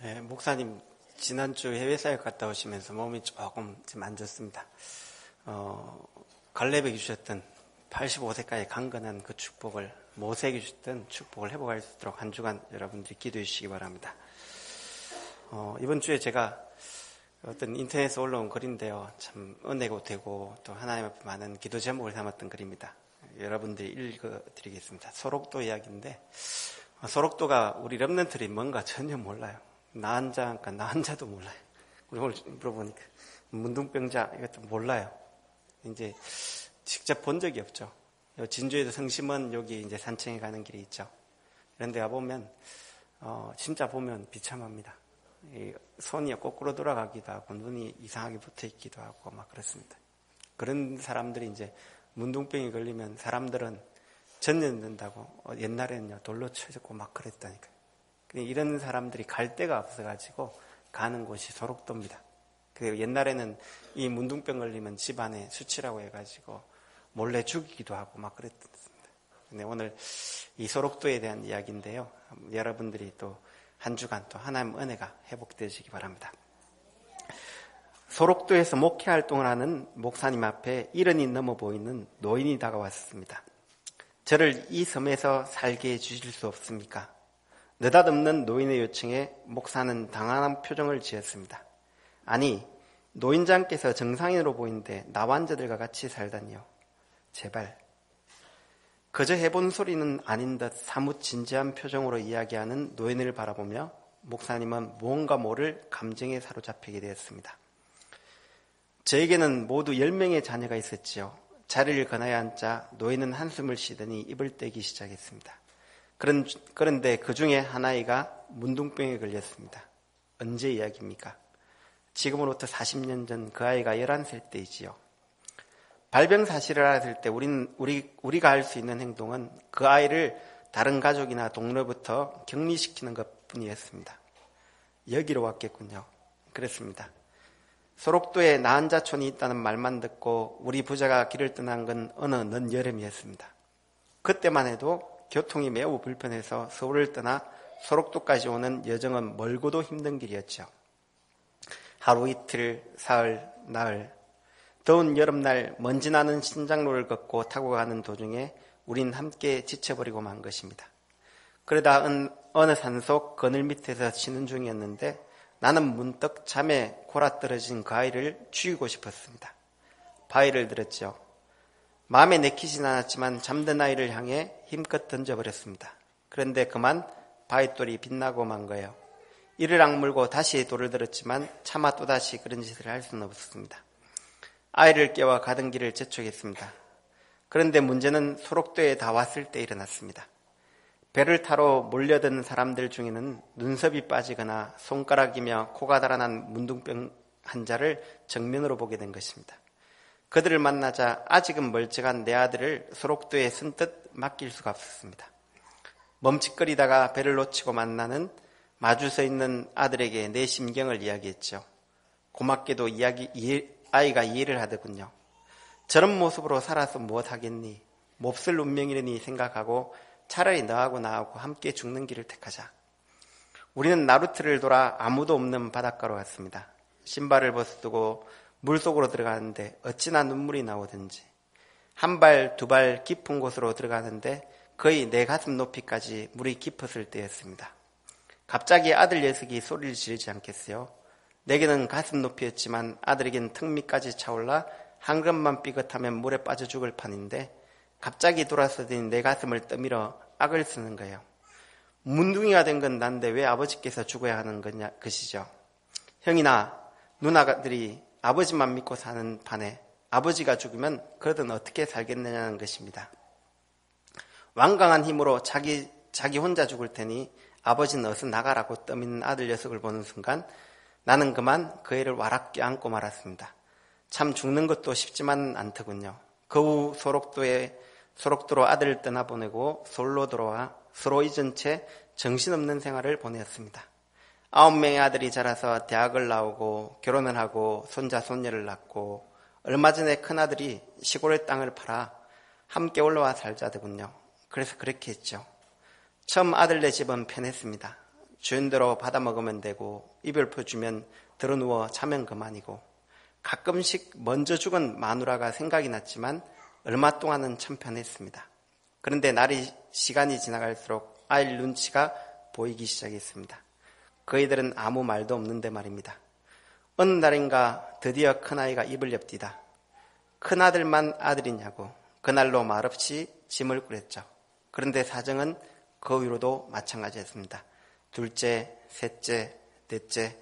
네, 목사님 지난주 해외 사역 갔다 오시면서 몸이 조금 안 좋습니다. 갈렙에게 주셨던 85세까지 강건한 그 축복을, 모세에게 주셨던 축복을 회복할 수 있도록 한 주간 여러분들이 기도해 주시기 바랍니다. 이번 주에 제가 어떤 인터넷에 올라온 글인데요, 참 은혜가 되고 또 하나님 앞에 많은 기도 제목을 담았던 글입니다. 여러분들이 읽어드리겠습니다. 소록도 이야기인데, 소록도가 우리 렘넌트들이 뭔가 전혀 몰라요. 나 환자도 몰라요. 우리 오늘 물어보니까 문둥병자 이것도 몰라요. 이제 직접 본 적이 없죠. 진주에도 성심은 여기 이제 산청에 가는 길이 있죠. 그런데 가보면 진짜 보면 비참합니다. 손이 거꾸로 돌아가기도 하고 눈이 이상하게 붙어 있기도 하고 막 그렇습니다. 그런 사람들이 이제 문둥병이 걸리면 사람들은 전염된다고 옛날에는요 돌로 쳐졌고 막 그랬다니까요. 이런 사람들이 갈 데가 없어가지고 가는 곳이 소록도입니다. 그리고 옛날에는 이 문둥병 걸리면 집안에 수치라고 해가지고 몰래 죽이기도 하고 막 그랬습니다. 근데 오늘 이 소록도에 대한 이야기인데요. 여러분들이 또 한 주간 또 하나님 은혜가 회복되시기 바랍니다. 소록도에서 목회 활동을 하는 목사님 앞에 70이 넘어 보이는 노인이 다가왔습니다. 저를 이 섬에서 살게 해주실 수 없습니까? 느닷없는 노인의 요청에 목사는 당황한 표정을 지었습니다. 아니, 노인장께서 정상인으로 보이는데 나와 환자들과 같이 살다니요. 제발. 그저 해본 소리는 아닌 듯 사뭇 진지한 표정으로 이야기하는 노인을 바라보며 목사님은 무언가 모를 감정에 사로잡히게 되었습니다. 저에게는 모두 10명의 자녀가 있었지요. 자리를 거나야 앉자 노인은 한숨을 쉬더니 입을 떼기 시작했습니다. 그런데 그 중에 한 아이가 문둥병에 걸렸습니다. 언제 이야기입니까? 지금으로부터 40년 전 그 아이가 11살 때이지요. 발병 사실을 알았을 때 우리가 할 수 있는 행동은 그 아이를 다른 가족이나 동료부터 격리시키는 것뿐이었습니다. 여기로 왔겠군요. 그랬습니다. 소록도에 나한자촌이 있다는 말만 듣고 우리 부자가 길을 떠난 건 어느 늦여름이었습니다. 그때만 해도 교통이 매우 불편해서 서울을 떠나 소록도까지 오는 여정은 멀고도 힘든 길이었죠. 하루 이틀, 사흘, 나흘, 더운 여름날 먼지 나는 신장로를 걷고 타고 가는 도중에 우린 함께 지쳐버리고 만 것입니다. 그러다 어느 산속 그늘 밑에서 쉬는 중이었는데 나는 문득 잠에 골아떨어진 그 아이를 죽이고 싶었습니다. 바위를 들었죠. 마음에 내키진 않았지만 잠든 아이를 향해 힘껏 던져버렸습니다. 그런데 그만 바위돌이 빛나고 만 거예요. 이를 악물고 다시 돌을 들었지만 차마 또다시 그런 짓을 할 수는 없었습니다. 아이를 깨워 가던 길을 재촉했습니다. 그런데 문제는 소록도에 다 왔을 때 일어났습니다. 배를 타러 몰려든 사람들 중에는 눈썹이 빠지거나 손가락이며 코가 달아난 문둥병 환자를 정면으로 보게 된 것입니다. 그들을 만나자 아직은 멀쩡한 내 아들을 소록도에 선뜻 맡길 수가 없었습니다. 멈칫거리다가 배를 놓치고 만나는 마주 서 있는 아들에게 내 심경을 이야기했죠. 고맙게도 아이가 이해를 하더군요. 저런 모습으로 살아서 무엇하겠니? 몹쓸 운명이라니 생각하고 차라리 너하고 나하고 함께 죽는 길을 택하자. 우리는 나루트를 돌아 아무도 없는 바닷가로 갔습니다. 신발을 벗어두고 물속으로 들어가는데 어찌나 눈물이 나오든지 한 발, 두 발 깊은 곳으로 들어가는데 거의 내 가슴 높이까지 물이 깊었을 때였습니다. 갑자기 아들 녀석이 소리를 지르지 않겠어요? 내게는 가슴 높이였지만 아들에겐 턱 밑까지 차올라 한 걸음만 삐끗하면 물에 빠져 죽을 판인데 갑자기 돌아서더니 내 가슴을 떠밀어 악을 쓰는 거예요. 문둥이가 된 건 난데 왜 아버지께서 죽어야 하는 것이죠. 형이나 누나들이 아버지만 믿고 사는 판에 아버지가 죽으면 그러든 어떻게 살겠느냐는 것입니다. 완강한 힘으로 자기 혼자 죽을 테니 아버지는 어서 나가라고 떠미는 아들 녀석을 보는 순간 나는 그만 그 애를 와락 껴안고 말았습니다. 참 죽는 것도 쉽지만 않더군요. 그 후 소록도로 아들을 떠나보내고 서울로 돌아와 서로 잊은 채 정신없는 생활을 보냈습니다. 9명의 아들이 자라서 대학을 나오고 결혼을 하고 손자 손녀를 낳고 얼마 전에 큰아들이 시골의 땅을 팔아 함께 올라와 살자더군요. 그래서 그렇게 했죠. 처음 아들네 집은 편했습니다. 주인대로 받아 먹으면 되고 이별표 주면 들어누워 자면 그만이고 가끔씩 먼저 죽은 마누라가 생각이 났지만 얼마 동안은 참 편했습니다. 그런데 시간이 지나갈수록 아이들 눈치가 보이기 시작했습니다. 그 아이들은 아무 말도 없는데 말입니다. 어느 날인가 드디어 큰아이가 입을 엽디다. 큰아들만 아들이냐고 그날로 말없이 짐을 꾸렸죠. 그런데 사정은 그 위로도 마찬가지였습니다. 둘째, 셋째, 넷째.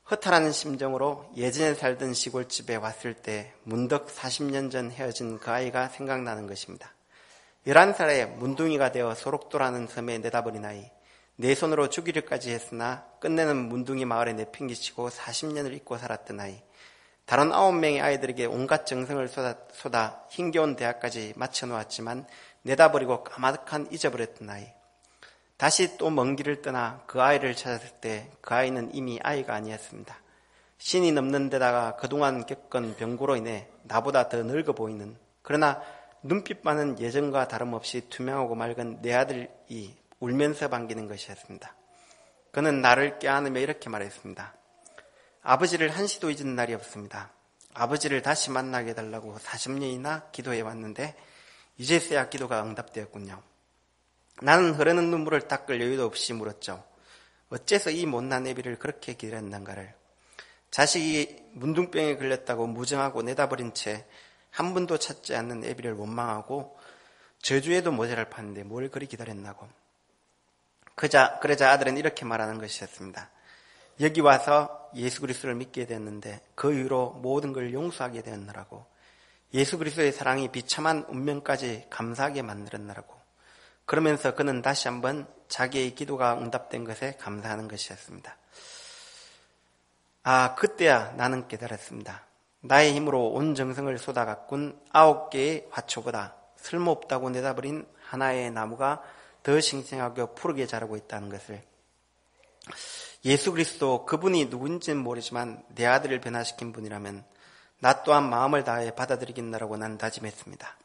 허탈한 심정으로 예전에 살던 시골집에 왔을 때 문득 40년 전 헤어진 그 아이가 생각나는 것입니다. 11살에 문둥이가 되어 소록도라는 섬에 내다버린 아이. 내 손으로 주기를까지 했으나 끝내는 문둥이 마을에 내팽개치고 40년을 잊고 살았던 아이. 다른 9명의 아이들에게 온갖 정성을 쏟아 힘겨운 대학까지 마쳐놓았지만 내다버리고 까마득한 잊어버렸던 아이. 다시 또 먼 길을 떠나 그 아이를 찾았을 때 그 아이는 이미 아이가 아니었습니다. 신이 넘는 데다가 그동안 겪은 병고로 인해 나보다 더 늙어 보이는, 그러나 눈빛만은 예전과 다름없이 투명하고 맑은 내 아들이 울면서 반기는 것이었습니다. 그는 나를 껴안으며 이렇게 말했습니다. 아버지를 한시도 잊은 날이 없습니다. 아버지를 다시 만나게 해달라고 40년이나 기도해 왔는데 이제서야 기도가 응답되었군요. 나는 흐르는 눈물을 닦을 여유도 없이 물었죠. 어째서 이 못난 애비를 그렇게 기다렸는가를. 자식이 문둥병에 걸렸다고 무정하고 내다버린 채 한 번도 찾지 않는 애비를 원망하고 저주에도 모자랄 판인데 뭘 그리 기다렸나고. 그러자 아들은 이렇게 말하는 것이었습니다. 여기 와서 예수 그리스도를 믿게 되었는데 그 이후로 모든 걸 용서하게 되었느라고. 예수 그리스도의 사랑이 비참한 운명까지 감사하게 만들었느라고. 그러면서 그는 다시 한번 자기의 기도가 응답된 것에 감사하는 것이었습니다. 그때야 나는 깨달았습니다. 나의 힘으로 온 정성을 쏟아 가꾼 9개의 화초보다 쓸모없다고 내다버린 하나의 나무가 더 싱싱하고 푸르게 자라고 있다는 것을. 예수 그리스도 그분이 누군지는 모르지만 내 아들을 변화시킨 분이라면 나 또한 마음을 다해 받아들이겠노라고 난 다짐했습니다.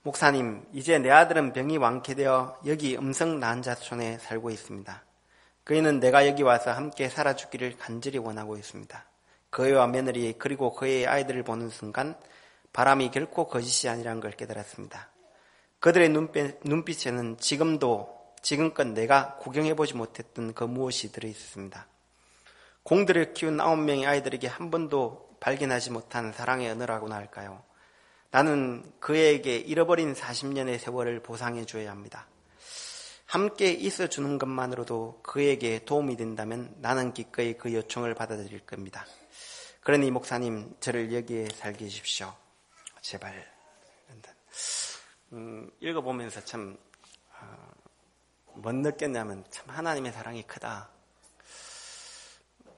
목사님, 이제 내 아들은 병이 완쾌되어 여기 음성 난자촌에 살고 있습니다. 그이는 내가 여기 와서 함께 살아주기를 간절히 원하고 있습니다. 그애와 며느리 그리고 그의 아이들을 보는 순간 바람이 결코 거짓이 아니라는 걸 깨달았습니다. 그들의 눈빛에는 지금껏 내가 구경해보지 못했던 그 무엇이 들어있었습니다. 공들을 키운 9명의 아이들에게 한 번도 발견하지 못한 사랑의 언어라고나 할까요? 나는 그에게 잃어버린 40년의 세월을 보상해 줘야 합니다. 함께 있어주는 것만으로도 그에게 도움이 된다면 나는 기꺼이 그 요청을 받아들일 겁니다. 그러니 목사님, 저를 여기에 살게 해주십시오. 제발. 읽어보면서 참 못 느꼈냐면 참 하나님의 사랑이 크다.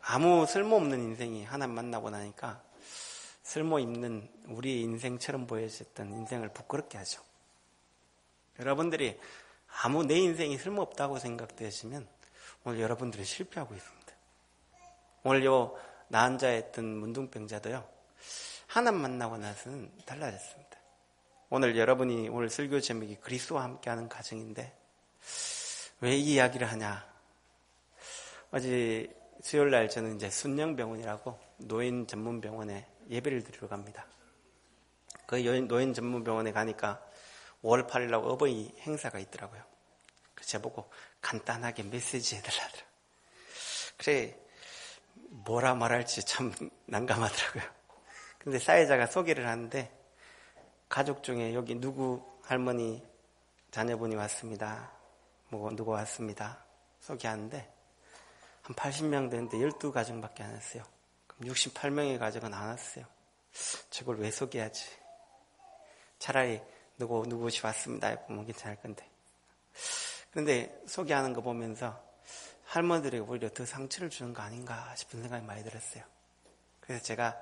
아무 쓸모없는 인생이 하나님 만나고 나니까 쓸모있는 우리의 인생처럼 보여졌던 인생을 부끄럽게 하죠. 여러분들이 아무 내 인생이 쓸모없다고 생각되시면 오늘 여러분들이 실패하고 있습니다. 오늘 나 앉아 있던 문둥병자도요, 하나님 만나고 나서는 달라졌습니다. 오늘 여러분이 오늘 설교 제목이 그리스도와 함께하는 가정인데 왜 이 이야기를 하냐? 어제 수요일날 저는 이제 순영병원이라고 노인 전문 병원에 예배를 드리러 갑니다. 그 노인 전문 병원에 가니까 5월 8일날 어버이 행사가 있더라고요. 그래서 저보고 간단하게 메시지 해달라더라고요. 그래, 뭐라 말할지 참 난감하더라고요. 근데 사회자가 소개를 하는데 가족 중에 여기 누구 할머니 자녀분이 왔습니다. 누구 왔습니다. 소개하는데 한 80명 되는데 12가정밖에 안 왔어요. 그럼 68명의 가정은 안 왔어요. 저걸 왜 소개하지? 차라리 누구시 왔습니다 보면 괜찮을 건데. 그런데 소개하는 거 보면서 할머니들에게 오히려 더 상처를 주는 거 아닌가 싶은 생각이 많이 들었어요. 그래서 제가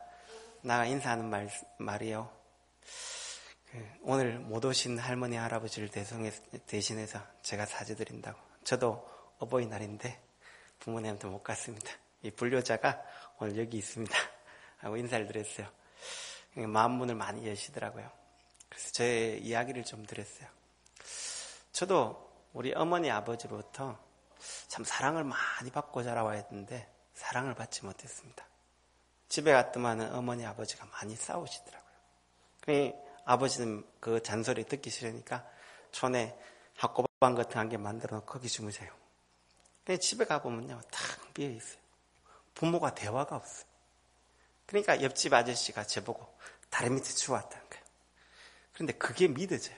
나가 인사하는 말이요. 오늘 못 오신 할머니 할아버지를 대신해서 제가 사죄드린다고. 저도 어버이날인데 부모님한테 못 갔습니다. 이 불효자가 오늘 여기 있습니다 하고 인사를 드렸어요. 마음문을 많이 여시더라고요. 그래서 제 이야기를 좀 드렸어요. 저도 우리 어머니 아버지로부터 참 사랑을 많이 받고 자라와야 했는데 사랑을 받지 못했습니다. 집에 갔더만은 어머니 아버지가 많이 싸우시더라고요. 아버지는 그 잔소리 듣기 싫으니까 촌에 학고방 같은 한 개 만들어 놓고 거기 주무세요. 근데 집에 가보면요, 탁 비어 있어요. 부모가 대화가 없어요. 그러니까 옆집 아저씨가 저보고 다리 밑에 주워왔다는 거예요. 그런데 그게 믿어져요.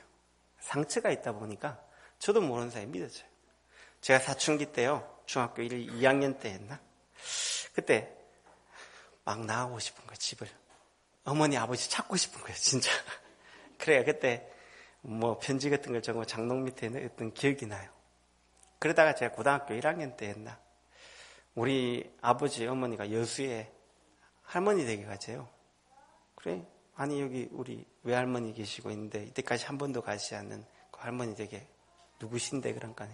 상처가 있다 보니까 저도 모르는 사이에 믿어져요. 제가 사춘기 때요, 중학교 1, 2학년 때 했나? 그때 막 나가고 싶은 거예요, 집을. 어머니, 아버지 찾고 싶은 거예요, 진짜. 그래요, 그때 뭐 편지 같은 걸 적어 장롱 밑에 넣었던 기억이 나요. 그러다가 제가 고등학교 1학년 때 했나? 우리 아버지, 어머니가 여수에 할머니 댁에 가세요. 그래? 아니, 여기 우리 외할머니 계시고 있는데 이때까지 한 번도 가지 않는 그 할머니 댁에 누구신데 그러니까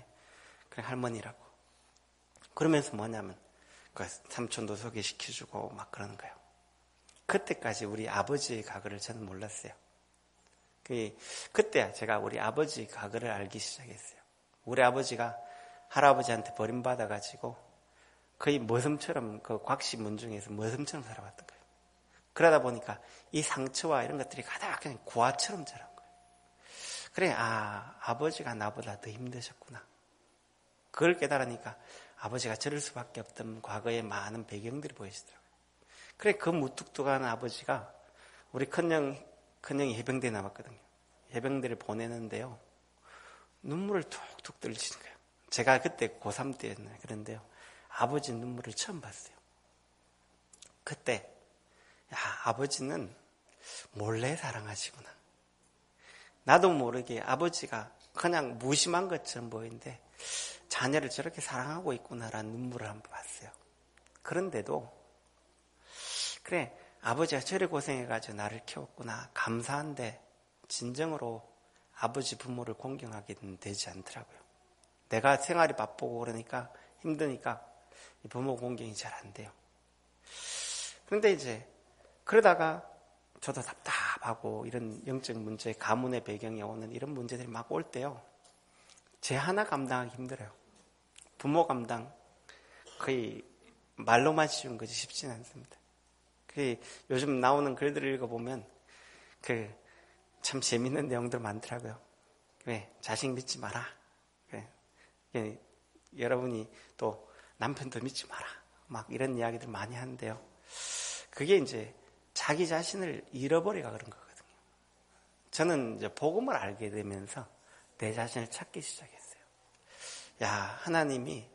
그래, 할머니라고. 그러면서 뭐냐면 그 삼촌도 소개시켜주고 막 그러는 거예요. 그때까지 우리 아버지의 과거를 저는 몰랐어요. 그때 제가 우리 아버지 과거를 알기 시작했어요. 우리 아버지가 할아버지한테 버림받아가지고 거의 머슴처럼 그 곽씨 문중에서 머슴처럼 살아왔던 거예요. 그러다 보니까 이 상처와 이런 것들이 가다 그냥 구화처럼 자란 거예요. 그래, 아버지가 나보다 더 힘드셨구나. 그걸 깨달으니까 아버지가 저럴 수밖에 없던 과거의 많은 배경들이 보이시더라고요. 그래, 그 무뚝뚝한 아버지가 우리 큰형이 해병대에 남았거든요. 해병대를 보내는데요, 눈물을 툭툭 떨리시는 거예요. 제가 그때 고3 때였나요? 그런데요, 아버지 눈물을 처음 봤어요. 그때 아버지는 몰래 사랑하시구나. 나도 모르게 아버지가 그냥 무심한 것처럼 보이는데 자녀를 저렇게 사랑하고 있구나라는 눈물을 한번 봤어요. 그런데도 그래, 아버지가 저래 고생해가지고 나를 키웠구나, 감사한데 진정으로 아버지 부모를 공경하게는 되지 않더라고요. 내가 생활이 바쁘고 그러니까 힘드니까 부모 공경이 잘 안 돼요. 그런데 이제 그러다가 저도 답답하고 이런 영적 문제, 가문의 배경에 오는 이런 문제들이 막 올 때요, 제 하나 감당하기 힘들어요. 부모 감당 거의 말로만 쉬운 것이 쉽지는 않습니다. 요즘 나오는 글들을 읽어보면 참 재밌는 내용들 많더라고요. 왜? 자식 믿지 마라. 그래. 여러분이 또 남편도 믿지 마라. 막 이런 이야기들 많이 하는데요. 그게 이제 자기 자신을 잃어버리가 그런 거거든요. 저는 이제 복음을 알게 되면서 내 자신을 찾기 시작했어요. 하나님이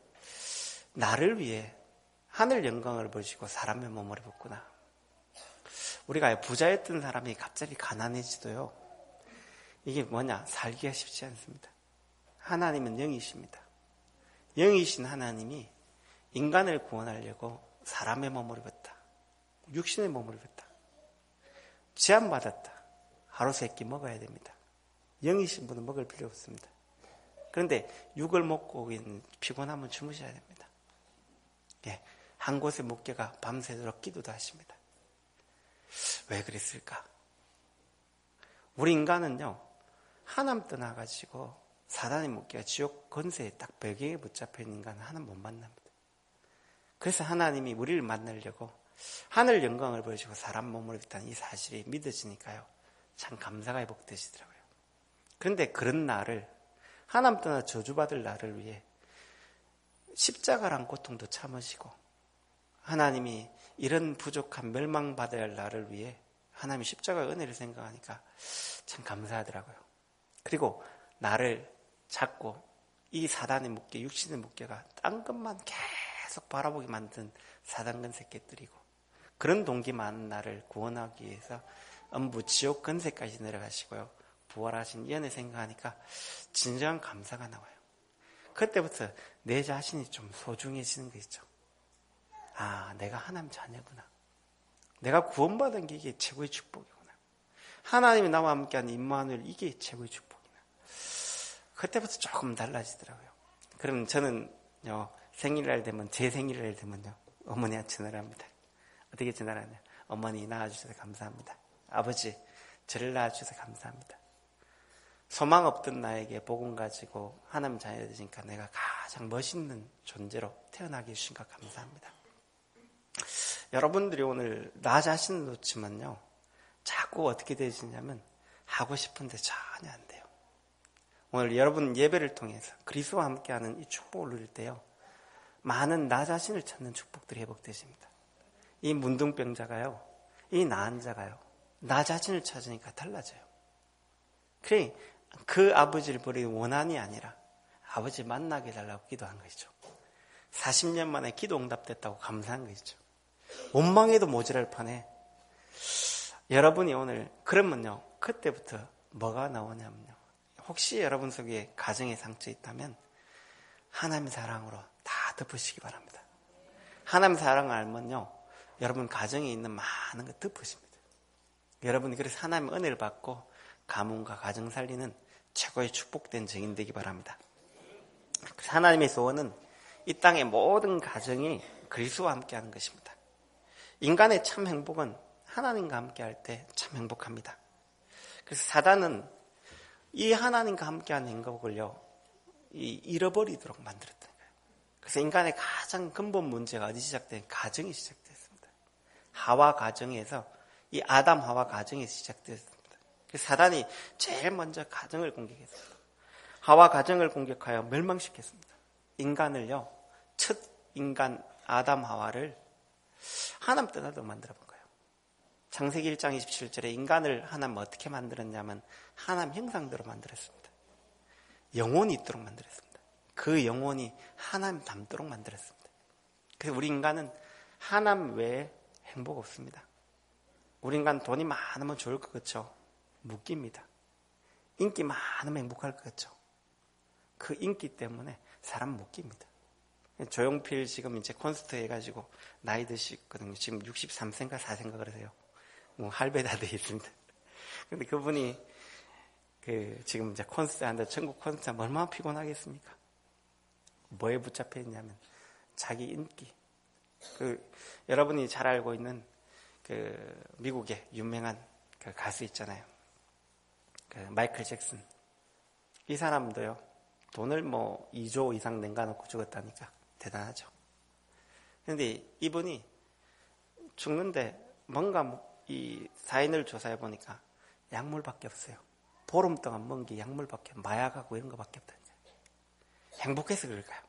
나를 위해 하늘 영광을 보시고 사람의 몸을 입었구나. 우리가 부자였던 사람이 갑자기 가난해지도요, 이게 뭐냐, 살기가 쉽지 않습니다. 하나님은 영이십니다. 영이신 하나님이 인간을 구원하려고 사람의 몸을 입었다. 육신의 몸을 입었다. 제한받았다. 하루 세 끼 먹어야 됩니다. 영이신 분은 먹을 필요 없습니다. 그런데 육을 먹고 피곤하면 주무셔야 됩니다. 한 곳에 묵게가 밤새도록 기도도 하십니다. 왜 그랬을까? 우리 인간은요, 하나님 떠나가지고 사단의 묵게가 지옥 권세에 딱 배경에 붙잡혀 있는 인간은 하나님 못 만납니다. 그래서 하나님이 우리를 만나려고 하늘 영광을 보여주고 사람 몸을 입었다는 이 사실이 믿어지니까요, 참 감사가 회복되시더라고요. 그런데 그런 나를, 하나님 떠나 저주받을 나를 위해 십자가란 고통도 참으시고, 하나님이 이런 부족한 멸망받아야 할 나를 위해 하나님이 십자가의 은혜를 생각하니까 참 감사하더라고요. 그리고 나를 잡고 이 사단의 묵계, 육신의 묵계가 딴 것만 계속 바라보게 만든 사단근 새끼들이고, 그런 동기 많은 나를 구원하기 위해서 엄부 지옥 근세까지 내려가시고요, 부활하신 이 은혜 생각하니까 진정한 감사가 나와요. 그때부터 내 자신이 좀 소중해지는 거 있죠. 내가 하나님 자녀구나. 내가 구원받은 게 이게 최고의 축복이구나. 하나님이 나와 함께하는 임마누엘, 이게 최고의 축복이구나. 그때부터 조금 달라지더라고요. 그럼 저는요, 생일날 되면, 제 생일날 되면요, 어머니한테 전화를 합니다. 어떻게 전화를 하냐? 어머니 낳아주셔서 감사합니다. 아버지, 저를 낳아주셔서 감사합니다. 소망 없던 나에게 복음 가지고 하나님 자녀 되니까 내가 가장 멋있는 존재로 태어나게 해주신 것 감사합니다. 여러분들이 오늘 나 자신을 놓치면요, 자꾸 어떻게 되시냐면 하고 싶은데 전혀 안 돼요. 오늘 여러분 예배를 통해서 그리스도와 함께하는 이 축복을 누릴 때요, 많은 나 자신을 찾는 축복들이 회복되십니다. 이 문둥병자가요, 이 나은 자가요, 나 자신을 찾으니까 달라져요. 그래, 그 아버지를 버리는 원한이 아니라 아버지 만나게 해달라고 기도한 것이죠. 40년 만에 기도 응답됐다고 감사한 것이죠. 원망해도 모자랄 판에 여러분이 오늘 그러면요, 그때부터 뭐가 나오냐면요, 혹시 여러분 속에 가정에 상처 있다면 하나님의 사랑으로 다 덮으시기 바랍니다. 하나님 사랑을 알면요, 여러분 가정에 있는 많은 거 덮으십니다. 여러분이 그래서 하나님의 은혜를 받고 가문과 가정 살리는 최고의 축복된 증인 되기 바랍니다. 그래서 하나님의 소원은 이 땅의 모든 가정이 그리스도와 함께하는 것입니다. 인간의 참 행복은 하나님과 함께할 때 참 행복합니다. 그래서 사단은 이 하나님과 함께하는 행복을요, 잃어버리도록 만들었던 거예요. 그래서 인간의 가장 근본 문제가 어디 시작된? 가정이 시작됐습니다. 하와 가정에서, 이 아담 하와 가정에서 시작됐습니다. 그래서 사단이 제일 먼저 가정을 공격했습니다. 하와 가정을 공격하여 멸망시켰습니다. 인간을요, 첫 인간 아담 하와를 하나님 떠나도록 만들어 본 거예요. 창세기 1장 27절에 인간을 하나님 어떻게 만들었냐면 하나님 형상대로 만들었습니다. 영혼이 있도록 만들었습니다. 그 영혼이 하나님 닮도록 만들었습니다. 그래서 우리 인간은 하나님 외에 행복 없습니다. 우리 인간 돈이 많으면 좋을 것 같죠? 묶입니다. 인기 많으면 행복할 것 같죠? 그 인기 때문에 사람 묶입니다. 조용필 지금 이제 콘서트 해가지고 나이 드시거든요. 지금 63세인가 4세인가 그러세요. 뭐 할배 다 되어 있습니다. 근데 그분이 지금 이제 콘서트 한다, 천국 콘서트 하면 얼마나 피곤하겠습니까? 뭐에 붙잡혀 있냐면 자기 인기. 여러분이 잘 알고 있는 미국의 유명한 가수 있잖아요. 마이클 잭슨. 이 사람도요, 돈을 2조 이상 냉가놓고 죽었다니까 대단하죠. 그런데 이분이 죽는데 뭔가 이 사인을 조사해 보니까 약물밖에 없어요. 보름 동안 먹은 게 약물밖에, 마약하고 이런 거밖에 없다니까. 행복해서 그럴까요?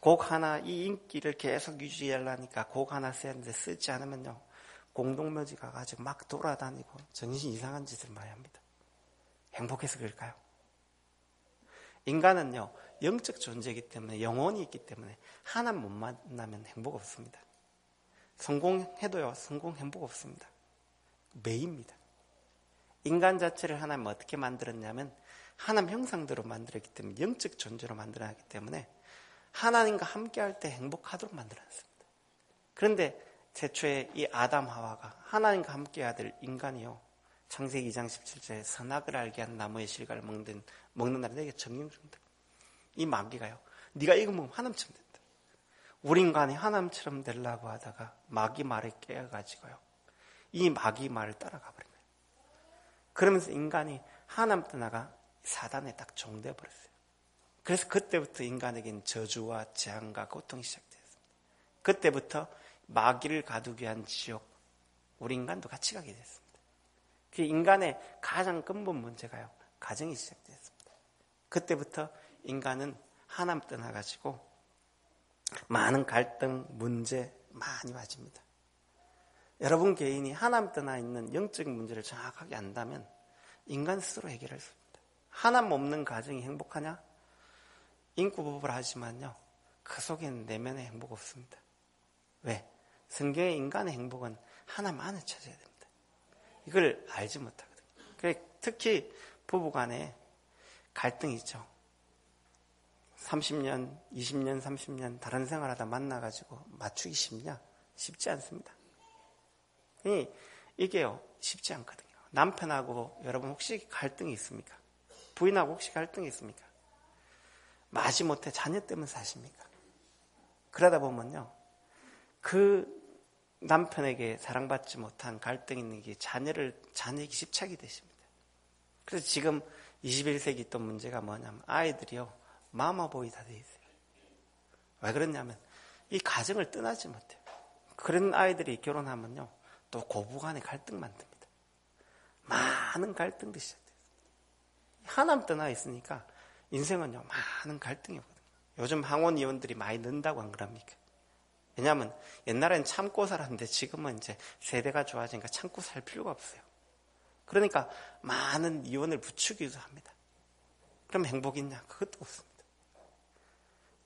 곡 하나, 이 인기를 계속 유지하려니까 곡 하나 쓰는데 쓰지 않으면요, 공동묘지 가가지고 막 돌아다니고 정신 이상한 짓을 많이 합니다. 행복해서 그럴까요? 인간은요, 영적 존재이기 때문에, 영혼이 있기 때문에 하나님 못 만나면 행복 없습니다. 성공해도요, 성공 행복 없습니다. 매입니다. 인간 자체를 하나님 어떻게 만들었냐면 하나님 형상대로 만들었기 때문에, 영적 존재로 만들어놨기 때문에 하나님과 함께할 때 행복하도록 만들어놨습니다. 그런데 최초의 이 아담 하와가 하나님과 함께해야 될 인간이요, 창세기 2장 17절에 선악을 알게 한 나무의 실과를 먹는 날에 내게 정령 준다. 이 마귀가요, 네가 이거 먹으면 하나님처럼 된다. 우리 인간이 하나님처럼 되려고 하다가 마귀 말에 깨어가지고요, 이 마귀 말을 따라가 버린 거예요. 그러면서 인간이 하나님 떠나가 사단에 딱 종되어 버렸어요. 그래서 그때부터 인간에게는 저주와 재앙과 고통이 시작되었습니다. 그때부터 마귀를 가두기 위한 지옥, 우리 인간도 같이 가게 됐습니다. 그 인간의 가장 근본 문제가요, 가정이 시작되었습니다. 그때부터 인간은 하나님 떠나가지고 많은 갈등, 문제 많이 맞습니다. 여러분 개인이 하나님 떠나 있는 영적인 문제를 정확하게 안다면 인간 스스로 해결할 수 있습니다. 하나님 없는 가정이 행복하냐? 인구부부를 하지만요, 그 속에는 내면의 행복 없습니다. 왜? 성경의 인간의 행복은 하나님 안에 찾아야 됩니다. 이걸 알지 못하거든요. 특히 부부간에 갈등이 있죠. 30년, 20년, 30년 다른 생활하다 만나가지고 맞추기 쉽냐? 쉽지 않습니다. 이게요, 쉽지 않거든요. 남편하고 여러분 혹시 갈등이 있습니까? 부인하고 혹시 갈등이 있습니까? 마지못해 자녀 때문에 사십니까? 그러다 보면요, 그 남편에게 사랑받지 못한 갈등이 있는 게 자녀에게 집착이 되십니다. 그래서 지금 21세기 또 문제가 뭐냐면 아이들이요, 마마보이 다 돼 있어요. 왜 그러냐면 이 가정을 떠나지 못해요. 그런 아이들이 결혼하면요, 또 고부간의 갈등 만듭니다. 많은 갈등들이 시작돼요. 하나님 떠나 있으니까 인생은요, 많은 갈등이 오거든요. 요즘 항혼 이혼들이 많이 는다고 안 그럽니까? 왜냐하면 옛날엔 참고 살았는데 지금은 이제 세대가 좋아지니까 참고 살 필요가 없어요. 그러니까 많은 이혼을 부추기도 합니다. 그럼 행복 있냐? 그것도 없습니다.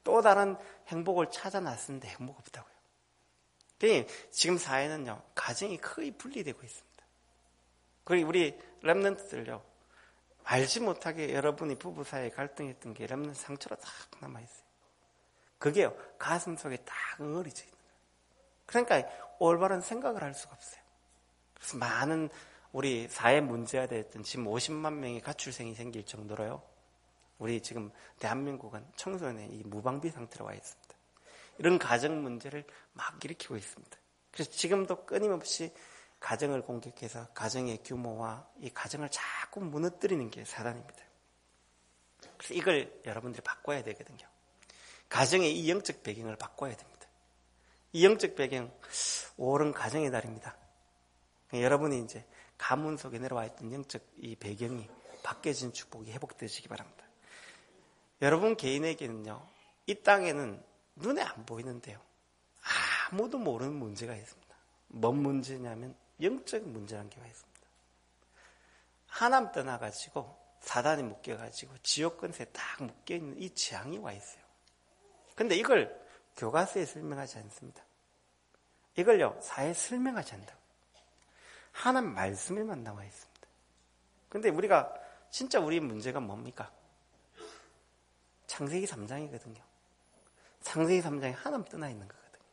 또 다른 행복을 찾아놨는데 행복 없다고요. 그러니까 지금 사회는요, 가정이 거의 분리되고 있습니다. 그리고 우리 렘넌트들요, 알지 못하게 여러분이 부부 사이에 갈등했던 게 렘넌트 상처로 딱 남아있어요. 그게요, 가슴 속에 딱 응어리져 있는 거예요. 그러니까 올바른 생각을 할 수가 없어요. 그래서 많은 우리 사회 문제가 됐던 지금 50만 명의 가출생이 생길 정도로요, 우리 지금 대한민국은 청소년의 이 무방비 상태로 와 있습니다. 이런 가정 문제를 막 일으키고 있습니다. 그래서 지금도 끊임없이 가정을 공격해서 가정의 규모와 이 가정을 자꾸 무너뜨리는 게 사단입니다. 그래서 이걸 여러분들이 바꿔야 되거든요. 가정의 이 영적 배경을 바꿔야 됩니다. 이 영적 배경, 5월은 가정의 달입니다. 여러분이 이제 가문 속에 내려와 있던 영적 이 배경이 바뀌어진 축복이 회복되시기 바랍니다. 여러분 개인에게는요, 이 땅에는 눈에 안 보이는데요, 아무도 모르는 문제가 있습니다. 뭔 문제냐면 영적 문제라는 게 와 있습니다. 하나님 떠나가지고 사단이 묶여가지고 지옥권세에 딱 묶여있는 이 재앙이 와 있어요. 근데 이걸 교과서에 설명하지 않습니다. 이걸요, 사회에 설명하지 않는다고. 하나님 말씀에만 나와 있습니다. 근데 우리가 진짜 우리 문제가 뭡니까? 창세기 3장이거든요. 창세기 3장에 하나님 떠나 있는 거거든요.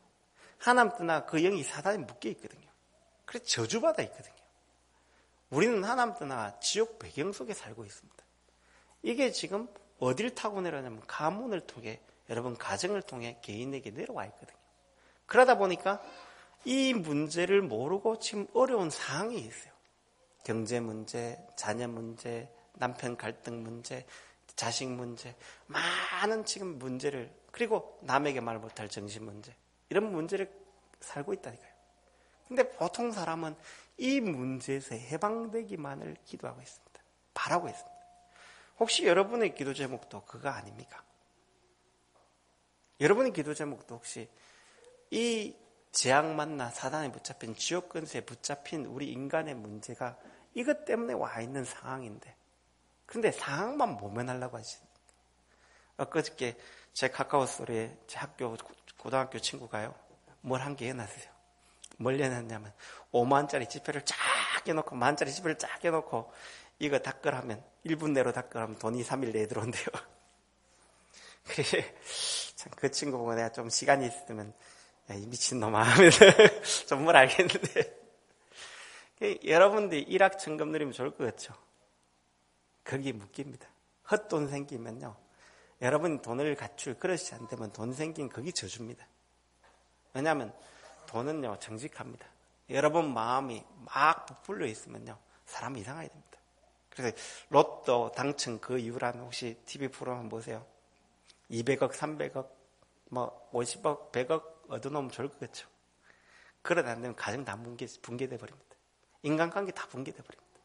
하나님 떠나 그 영이 사단에 묶여 있거든요. 그래서 저주받아 있거든요. 우리는 하나님 떠나 지옥 배경 속에 살고 있습니다. 이게 지금 어딜 타고 내려냐면 가문을 통해, 여러분 가정을 통해 개인에게 내려와 있거든요. 그러다 보니까 이 문제를 모르고 지금 어려운 상황이 있어요. 경제 문제, 자녀 문제, 남편 갈등 문제, 자식 문제, 많은 지금 문제를, 그리고 남에게 말 못할 정신 문제, 이런 문제를 살고 있다니까요. 근데 보통 사람은 이 문제에서 해방되기만을 기도하고 있습니다. 바라고 있습니다. 혹시 여러분의 기도 제목도 그거 아닙니까? 여러분의 기도 제목도 혹시 이 재앙 만나 사단에 붙잡힌 지옥 근세에 붙잡힌 우리 인간의 문제가 이것 때문에 와 있는 상황인데, 근데 상황만 모면하려고 하시는. 엊그저께 제 카카오스토리에 제 고등학교 친구가요, 뭘 한 게 해놨어요. 뭘 해놨냐면 5만짜리 지폐를 쫙 해놓고, 만짜리 지폐를 쫙 해놓고 이거 닦으라면 1분 내로 닦으라면 돈이 3일 내에 들어온대요. 그래, 참 그 친구 보고 내가 좀 시간이 있으면, 야, 이 미친놈아 하면서 좀 뭘 알겠는데, 여러분들이 일확천금 누리면 좋을 것 같죠? 거기 묶입니다. 헛돈 생기면요, 여러분이 돈을 갖출 그릇이 안 되면 돈 생긴 거기 저주입니다. 왜냐하면 돈은요, 정직합니다. 여러분 마음이 막 부풀려 있으면요, 사람이 이상하게 됩니다. 그래서 로또 당첨 그 이후라면 혹시 TV 프로 한번 보세요. 200억, 300억, 뭐 50억, 100억 얻어놓으면 좋을 것 같죠. 그러다 안 되면 가정 다 붕괴돼 버립니다. 인간관계 다 붕괴돼 버립니다.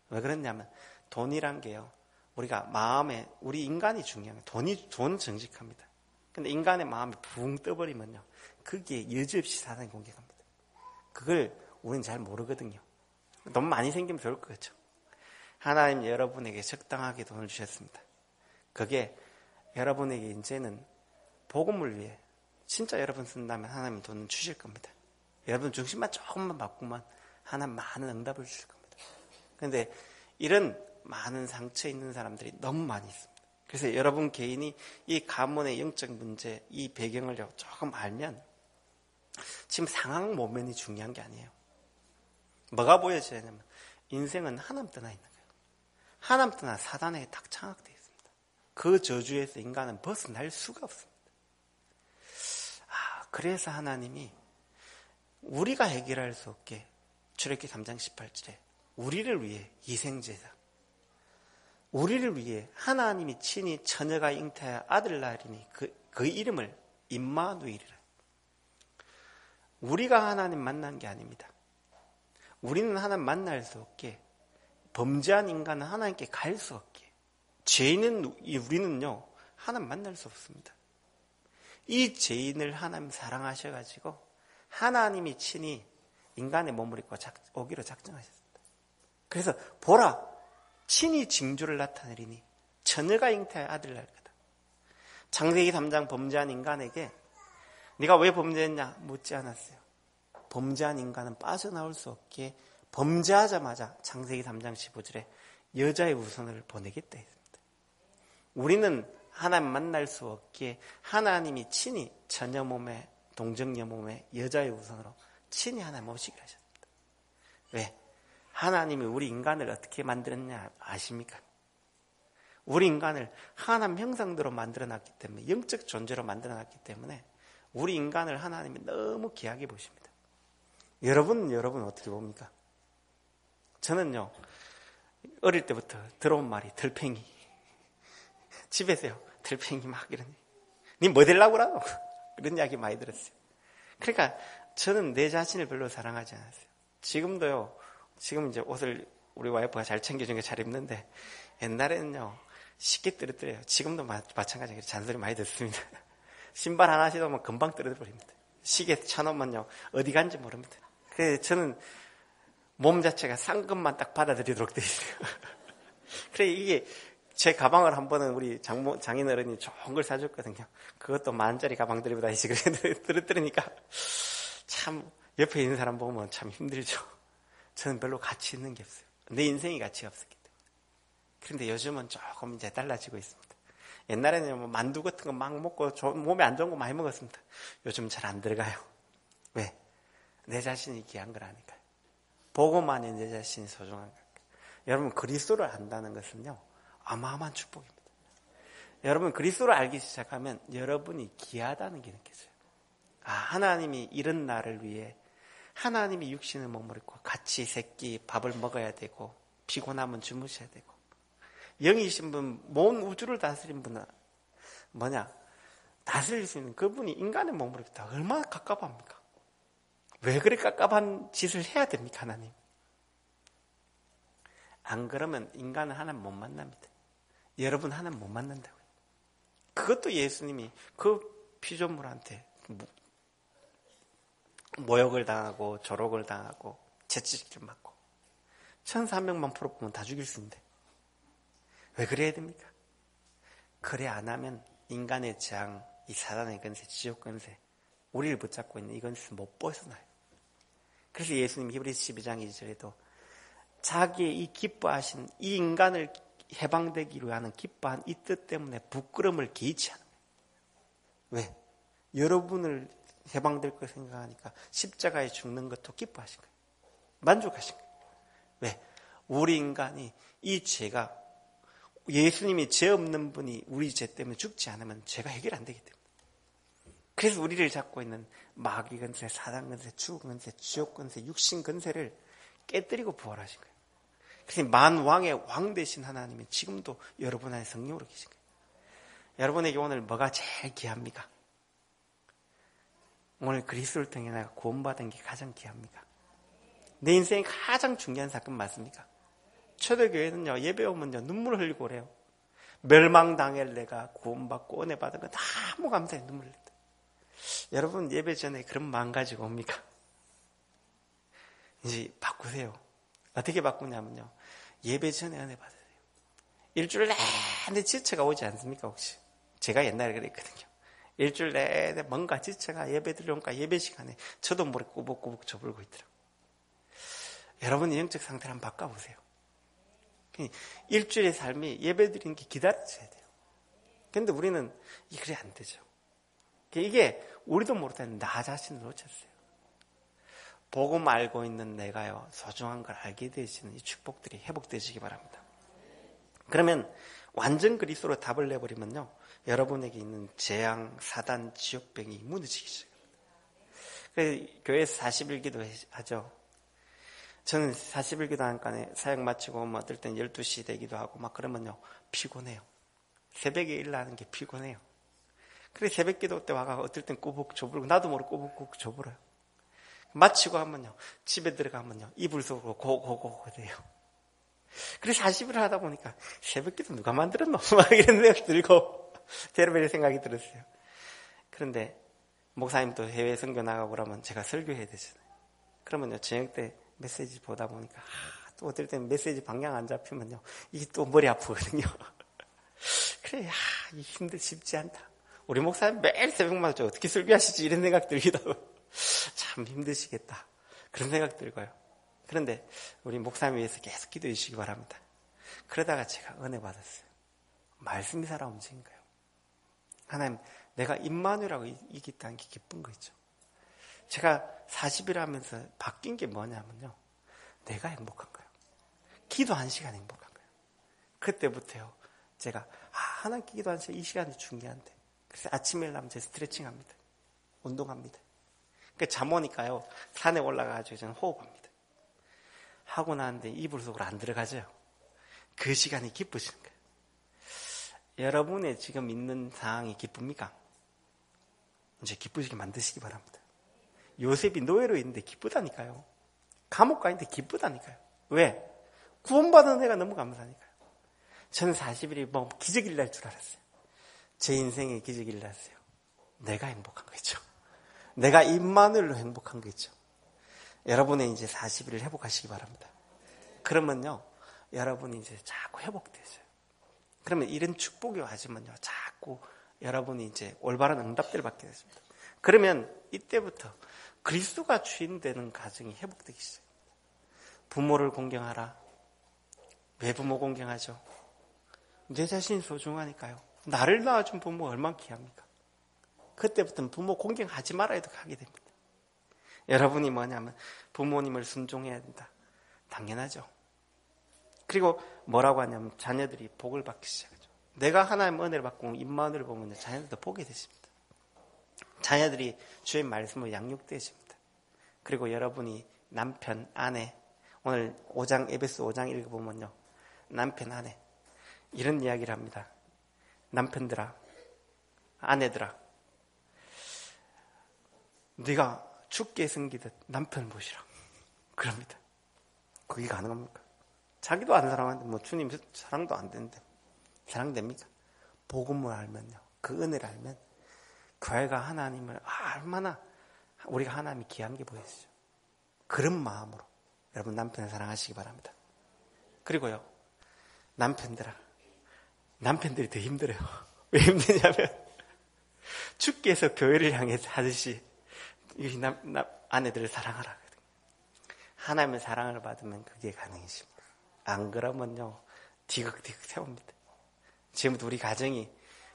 왜 그러냐면 돈이란 게요, 우리가 마음에, 우리 인간이 중요한 거예요. 돈 정직합니다. 근데 인간의 마음이 붕 떠버리면요, 그게 여지없이 사단이 공격합니다. 그걸 우리는 잘 모르거든요. 돈 많이 생기면 좋을 것 같죠. 하나님 여러분에게 적당하게 돈을 주셨습니다. 그게 여러분에게 이제는 복음을 위해 진짜 여러분 쓴다면 하나님 돈을 주실 겁니다. 여러분 중심만 조금만 바꾸면 하나님 많은 응답을 주실 겁니다. 그런데 이런 많은 상처 있는 사람들이 너무 많이 있습니다. 그래서 여러분 개인이 이 가문의 영적 문제, 이 배경을 조금 알면 지금 상황 모면이 중요한 게 아니에요. 뭐가 보여져야 하냐면 인생은 하나님 떠나 있는 거예요. 하나님 떠나 사단에게 딱 장악되어 있습니다. 그 저주에서 인간은 벗어날 수가 없습니다. 그래서 하나님이 우리가 해결할 수 없게 출애굽기 3장 18절에 우리를 위해 희생제사, 우리를 위해 하나님이 친히 처녀가 잉태하여 아들 낳으리니 그 이름을 임마누엘이라. 우리가 하나님 만난 게 아닙니다. 우리는 하나님 만날 수 없게, 범죄한 인간은 하나님께 갈 수 없게, 죄인은 우리는요 하나님 만날 수 없습니다. 이 죄인을 하나님 사랑하셔가지고 하나님이 친히 인간의 몸을 입고 오기로 작정하셨습니다. 그래서 보라, 친히 징조를 나타내리니 처녀가 잉태하여 아들 낳을 거다. 창세기 3장 범죄한 인간에게 네가 왜 범죄했냐 묻지 않았어요. 범죄한 인간은 빠져나올 수 없기에 범죄하자마자 창세기 3장 15절에 여자의 우선을 보내겠다 했습니다. 우리는 하나님 만날 수 없기에 하나님이 친히 처녀 몸에, 동정녀 몸에 여자의 우선으로 친히 하나님 오시기로 하셨습니다. 왜? 하나님이 우리 인간을 어떻게 만들었냐 아십니까? 우리 인간을 하나님 형상대로 만들어놨기 때문에, 영적 존재로 만들어놨기 때문에 우리 인간을 하나님이 너무 귀하게 보십니다. 여러분 어떻게 봅니까? 저는요 어릴 때부터 들어온 말이 들팽이. 집에서요 들팽이 막 이러니 니 뭐 되려고 그러노? 그런 이야기 많이 들었어요. 그러니까 저는 내 자신을 별로 사랑하지 않았어요. 지금도요, 지금 이제 옷을 우리 와이프가 잘 챙겨준 게 잘 입는데 옛날에는요 쉽게 떨어뜨려요. 지금도 마찬가지로 잔소리 많이 듣습니다. 신발 하나 신으면 금방 떨어뜨립니다. 시계 쳐놓으면요 어디 간지 모릅니다. 그래서 저는 몸 자체가 상급만 딱 받아들이도록 되어 있어요. 그래, 이게 제 가방을 한 번은 우리 장인어른이 좋은 걸 사줬거든요. 그것도 10,000원짜리 가방 들고 다니시. 그래 떨어뜨리니까 참 옆에 있는 사람 보면 참 힘들죠. 저는 별로 가치 있는 게 없어요. 내 인생이 가치 없었기 때문에. 그런데 요즘은 조금 이제 달라지고 있습니다. 옛날에는 뭐 만두 같은 거 막 먹고 몸에 안 좋은 거 많이 먹었습니다. 요즘 잘 안 들어가요. 왜? 내 자신이 귀한 걸 아니까요. 보고만이 내 자신이 소중한 것. 여러분, 그리스도를 안다는 것은요 어마어마한 축복입니다. 여러분, 그리스도를 알기 시작하면 여러분이 귀하다는 게 느껴져요. 아, 하나님이 이런 나를 위해 하나님이 육신의 몸을 입고 같이 새끼 밥을 먹어야 되고 피곤하면 주무셔야 되고, 영이신 분, 온 우주를 다스린 분은 다스릴 수 있는 그분이 인간의 몸을 입고 얼마나 갑갑합니까? 왜 그렇게 갑갑한 짓을 해야 됩니까, 하나님? 안 그러면 인간은 하나님 못 만납니다. 여러분 하나님 못 만난다고요. 그것도 예수님이 그 피조물한테 모욕을 당하고 조롱을 당하고 채찍질 맞고 1,300만 풀어보면 다 죽일 수 있는데 왜 그래야 됩니까? 그래 안 하면 인간의 재앙, 이 사단의 권세, 지옥 권세, 우리를 붙잡고 있는 이 권세에서 못 벗어나요. 그래서 예수님 히브리서 12장 2절에도 자기의 이 기뻐하신 이 인간을 해방되기로 하는 기뻐한 이 뜻 때문에 부끄러움을 개의치 않는 거예요. 왜? 여러분을 해방될 걸 생각하니까 십자가에 죽는 것도 기뻐하신 거예요. 만족하신 거예요. 왜? 우리 인간이 이 죄가, 예수님이 죄 없는 분이 우리 죄 때문에 죽지 않으면 죄가 해결 안 되기 때문에. 그래서 우리를 잡고 있는 마귀 권세, 사단 권세, 죽음 권세, 지옥 권세, 육신 권세를 깨뜨리고 부활하신 거예요. 그래서 만왕의 왕 되신 하나님이 지금도 여러분 안에 성령으로 계신 거예요. 여러분에게 오늘 뭐가 제일 귀합니까? 오늘 그리스도를 통해 내가 구원받은 게 가장 귀합니까? 내 인생에 가장 중요한 사건 맞습니까? 초대교회는요, 예배 오면요, 눈물 흘리고 그래요. 멸망당할 내가 구원받고 은혜 받은 건 너무 감사해, 눈물 흘린다. 여러분, 예배 전에 그런 마음 가지고 옵니까? 이제 바꾸세요. 어떻게 바꾸냐면요, 예배 전에 은혜 받으세요. 일주일 내내 지체가 오지 않습니까, 혹시? 제가 옛날에 그랬거든요. 일주일 내내 뭔가 지체가 예배 드려오니까 예배 시간에 저도 모르게 꾸벅꾸벅 저불고 있더라고요. 여러분의 영적 상태를 한번 바꿔보세요. 일주일의 삶이 예배 드리는 게 기다려져야 돼요. 그런데 우리는 그래 안 되죠. 이게 우리도 모르는 나 자신을 놓쳤어요. 복음 알고 있는 내가요, 소중한 걸 알게 되시는 이 축복들이 회복되시기 바랍니다. 그러면 완전 그리스도로 답을 내버리면요, 여러분에게 있는 재앙, 사단, 지옥병이 무너지기 시작합니다. 그래서 교회에서 40일기도 하죠. 저는 40일 기도하니까 사역 마치고 뭐 어떨 땐 12시 되기도 하고 막 그러면요 피곤해요. 새벽에 일어나는 게 피곤해요. 그래 새벽 기도 때 와가 어떨 땐 꾸벅 조부르고 나도 모르고 꾸벅꾸벅 조부러요. 마치고 하면요 집에 들어가면요 이불 속으로 고고고 돼요. 그래서 40일을 하다 보니까 새벽 기도 누가 만들었노? 막 이런 생각 들고 제로벨 생각이 들었어요. 그런데 목사님 또 해외 선교 나가고 그러면 제가 설교해야 되잖아요. 그러면요 저녁 때 메시지 보다 보니까 또 어떨 때는 메시지 방향 안 잡히면요 이게 또 머리 아프거든요. 그래 이 힘들 쉽지 않다. 우리 목사님 매일 새벽마다 어떻게 설교하시지 이런 생각 들기도 하고 참 힘드시겠다 그런 생각 들고요. 그런데 우리 목사님 위해서 계속 기도해 주시기 바랍니다. 그러다가 제가 은혜 받았어요. 말씀이 살아 움직인 거예요. 하나님 내가 임마누엘하고 이겼다는 게 기쁜 거 있죠. 제가 40일 하면서 바뀐 게 뭐냐면요 내가 행복한 거예요. 기도 1시간 행복한 거예요. 그때부터요 제가 하나님께 기도 1시간 이 시간이 중요한데 그래서 아침에 일어나면 제 스트레칭 합니다. 운동합니다. 그러니까 잠 오니까요 산에 올라가가지고 저는 호흡합니다. 하고 나는데 이불 속으로 안 들어가죠. 그 시간이 기쁘시는 거예요. 여러분의 지금 있는 상황이 기쁩니까? 이제 기쁘시게 만드시기 바랍니다. 요셉이 노예로 있는데 기쁘다니까요. 감옥 가 있는데 기쁘다니까요. 왜? 구원받은 애가 너무 감사하니까요. 저는 40일이 뭐 기적일 날 줄 알았어요. 제 인생의 기적일 날았어요. 내가 행복한 거죠. 내가 임마누엘로 행복한 거죠. 여러분의 이제 40일을 회복하시기 바랍니다. 그러면요, 여러분이 이제 자꾸 회복되죠. 그러면 이런 축복이 와지면요, 자꾸 여러분이 이제 올바른 응답들을 받게 되십니다. 그러면 이때부터 그리스도가 주인 되는 가정이 회복되기 시작합니다. 부모를 공경하라. 왜 부모 공경하죠? 내 자신이 소중하니까요. 나를 낳아준 부모 얼마나 귀합니까? 그때부터는 부모 공경하지 말아야 하게 됩니다. 여러분이 뭐냐면 부모님을 순종해야 된다. 당연하죠. 그리고 뭐라고 하냐면 자녀들이 복을 받기 시작하죠. 내가 하나님의 은혜를 받고 임마누엘을 보면 자녀들도 복이 되십니다. 자녀들이 주의 말씀으로 양육되십니다. 그리고 여러분이 남편, 아내, 오늘 5장 에베소 5장 읽어보면요. 남편, 아내 이런 이야기를 합니다. 남편들아, 아내들아, 네가 죽게 섬기듯 남편 보시라. 그럽니다. 그게 가능합니까? 자기도 안 사랑하는데 뭐 주님 사랑도 안 되는데 사랑됩니까? 복음을 알면요. 그 은혜를 알면 그 아이가 하나님을 얼마나 우리가 하나님이 귀한 게 보이시죠. 그런 마음으로 여러분 남편을 사랑하시기 바랍니다. 그리고요. 남편들아, 남편들이 더 힘들어요. 왜 힘드냐면 주께서 교회를 향해서 하듯이 이 아내들을 사랑하라. 하나님의 사랑을 받으면 그게 가능해집니다. 안 그러면요 디귿디귿 세웁니다. 지금부터 우리 가정이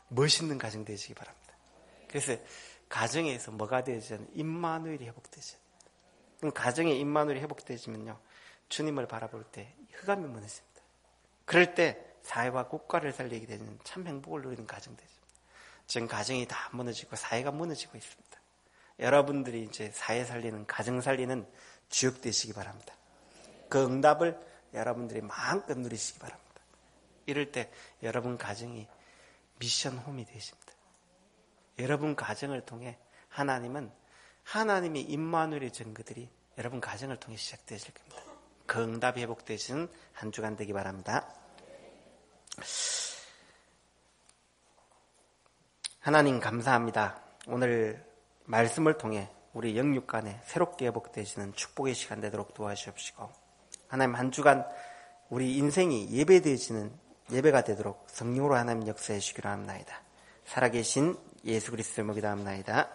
멋있는 가정 되시기 바랍니다. 그래서 가정에서 뭐가 되지는 임마누엘이 회복되죠. 그럼 가정에 임마누엘이 회복되지면요 주님을 바라볼 때 흑암이 무너집니다. 그럴 때 사회와 국가를 살리게 되는 참 행복을 누리는 가정 되죠. 지금 가정이 다 무너지고 사회가 무너지고 있습니다. 여러분들이 이제 사회 살리는 가정 살리는 주역 되시기 바랍니다. 그 응답을 여러분들이 마음껏 누리시기 바랍니다. 이럴 때 여러분 가정이 미션 홈이 되십니다. 여러분 가정을 통해 하나님은 하나님의 임마누엘의 증거들이 여러분 가정을 통해 시작되실 겁니다. 그 응답이 회복되시는 한 주간 되기 바랍니다. 하나님 감사합니다. 오늘 말씀을 통해 우리 영육 간에 새롭게 회복되시는 축복의 시간 되도록 도와주옵시고 하나님 한 주간 우리 인생이 예배가 되도록 성령으로 하나님 역사해 주시기로 합나이다. 살아계신 예수 그리스도를 믿사옵나이다.